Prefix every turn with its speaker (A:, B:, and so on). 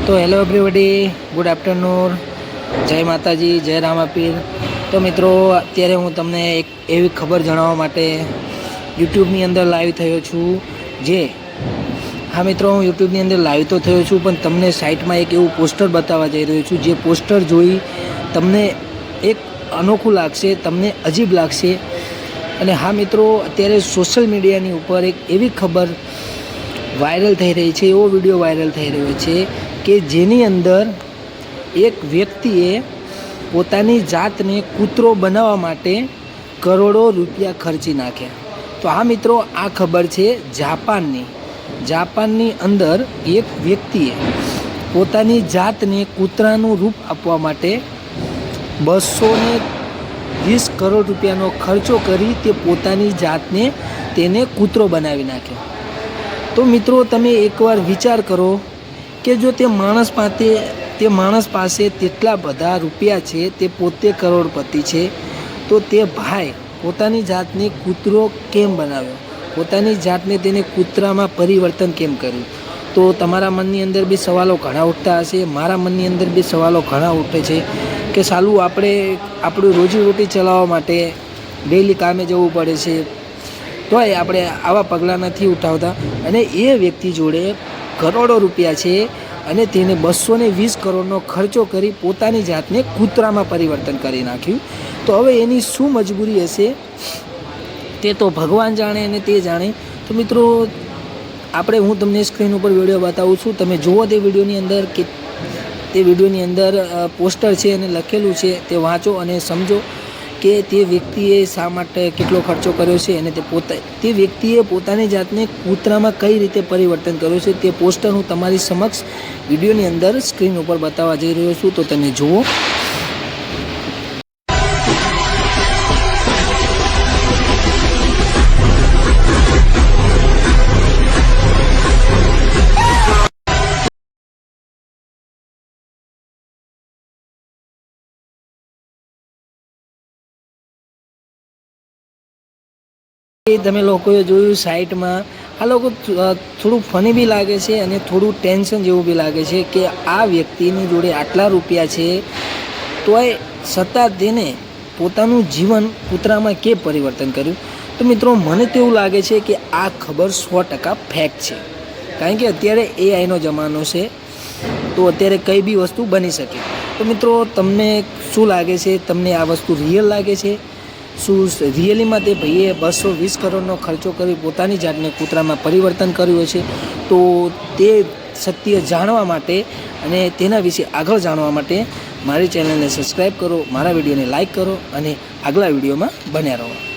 A: તો hello everybody, good afternoon, જય માતાજી, જય રામાપીર। તો મિત્રો, અત્યારે હું તમને એક એવી ખબર જણાવવા માટે યુટ્યુબની અંદર લાઈવ થયો છું। હા મિત્રો, હું યુટ્યુબની અંદર લાઈવ તો થયો છું, પણ તમને સાઇટમાં એક એવું પોસ્ટર બતાવવા જઈ રહ્યો છું। જે પોસ્ટર જોઈ તમને એક અનોખું લાગશે, તમને અજીબ લાગશે। અને હા મિત્રો, અત્યારે સોશિયલ મીડિયાની ઉપર એક એવી ખબર વાયરલ થઈ રહી છે, એવો વિડીયો વાયરલ થઈ રહ્યો છે કે જેની અંદર એક વ્યક્તિએ પોતાની જાતને કૂતરો બનાવવા માટે કરોડો રૂપિયા ખર્ચી નાખ્યા। તો હા મિત્રો, આ ખબર છે જાપાનની અંદર એક વ્યક્તિએ પોતાની જાતને કૂતરાનું રૂપ આપવા માટે 220 કરોડ રૂપિયાનો ખર્ચો કરી તે પોતાની જાતને તેને કૂતરો બનાવી નાખ્યો। તો મિત્રો, તમે એકવાર વિચાર કરો કે જો તે માણસ પાસે તેટલા બધા રૂપિયા છે, તે પોતે કરોડપતિ છે, તો તે ભાઈ પોતાની જાતને કૂતરો કેમ બનાવ્યો, પોતાની જાતને તેને કૂતરામાં પરિવર્તન કેમ કર્યું? તો તમારા મનની અંદર બી સવાલો ઘણા ઉઠતા હશે, મારા મનની અંદર બી સવાલો ઘણા ઉઠે છે કે સાલું આપણે આપણું રોજીરોટી ચલાવવા માટે ડેઈલી કામે જવું પડે છે, તોય આપણે આવા પગલાં નથી ઉઠાવતા। અને એ વ્યક્તિ જોડે કરોડો રૂપિયા છે અને તેને 220 કરોડનો ખર્ચો કરી પોતાની જાતને કૂતરામાં પરિવર્તન કરી નાખ્યું। તો હવે એની શું મજબૂરી હશે તે તો ભગવાન જાણે અને તે જાણે। તો મિત્રો, હું તમને સ્ક્રીન ઉપર વિડીયો બતાવું છું, તમે જુઓ તે વિડીયોની અંદર કે તે વિડીયોની અંદર પોસ્ટર છે અને લખેલું છે, તે વાંચો અને સમજો કે તે વ્યક્તિએ શા માટે કેટલો ખર્ચો કર્યો છે અને તે વ્યક્તિએ પોતાની જાતને કૂતરામાં કઈ રીતે પરિવર્તન કર્યું છે। તે પોસ્ટર હું તમારી સમક્ષ વિડીયોની અંદર સ્ક્રીન ઉપર બતાવવા જઈ રહ્યો છું, તો તમે જુઓ। તમે લોકોએ જોયું સાઇટમાં, આ લોકો થોડું ફની બી લાગે છે અને થોડું ટેન્શન જેવું બી લાગે છે કે આ વ્યક્તિની જોડે આટલા રૂપિયા છે, તોય છતાં તેને પોતાનું જીવન કૂતરામાં કેમ પરિવર્તન કર્યું? તો મિત્રો, મને તો એવું લાગે છે કે આ ખબર 100% ફેક્ટ છે, કારણ કે અત્યારે એઆઈનો જમાનો છે, તો અત્યારે કઈ બી વસ્તુ બની શકે। તો મિત્રો, તમને શું લાગે છે? તમને આ વસ્તુ રિયલ લાગે છે? શું રિયલીમાં તે ભાઈએ 220 કરોડનો ખર્ચો કરી પોતાની જાતને કૂતરામાં પરિવર્તન કર્યું છે? તો તે સત્ય જાણવા માટે અને તેના વિશે આગળ જાણવા માટે મારી ચેનલને સબસ્ક્રાઈબ કરો, મારા વિડીયોને લાઈક કરો અને આગલા વિડીયોમાં બન્યા રહો।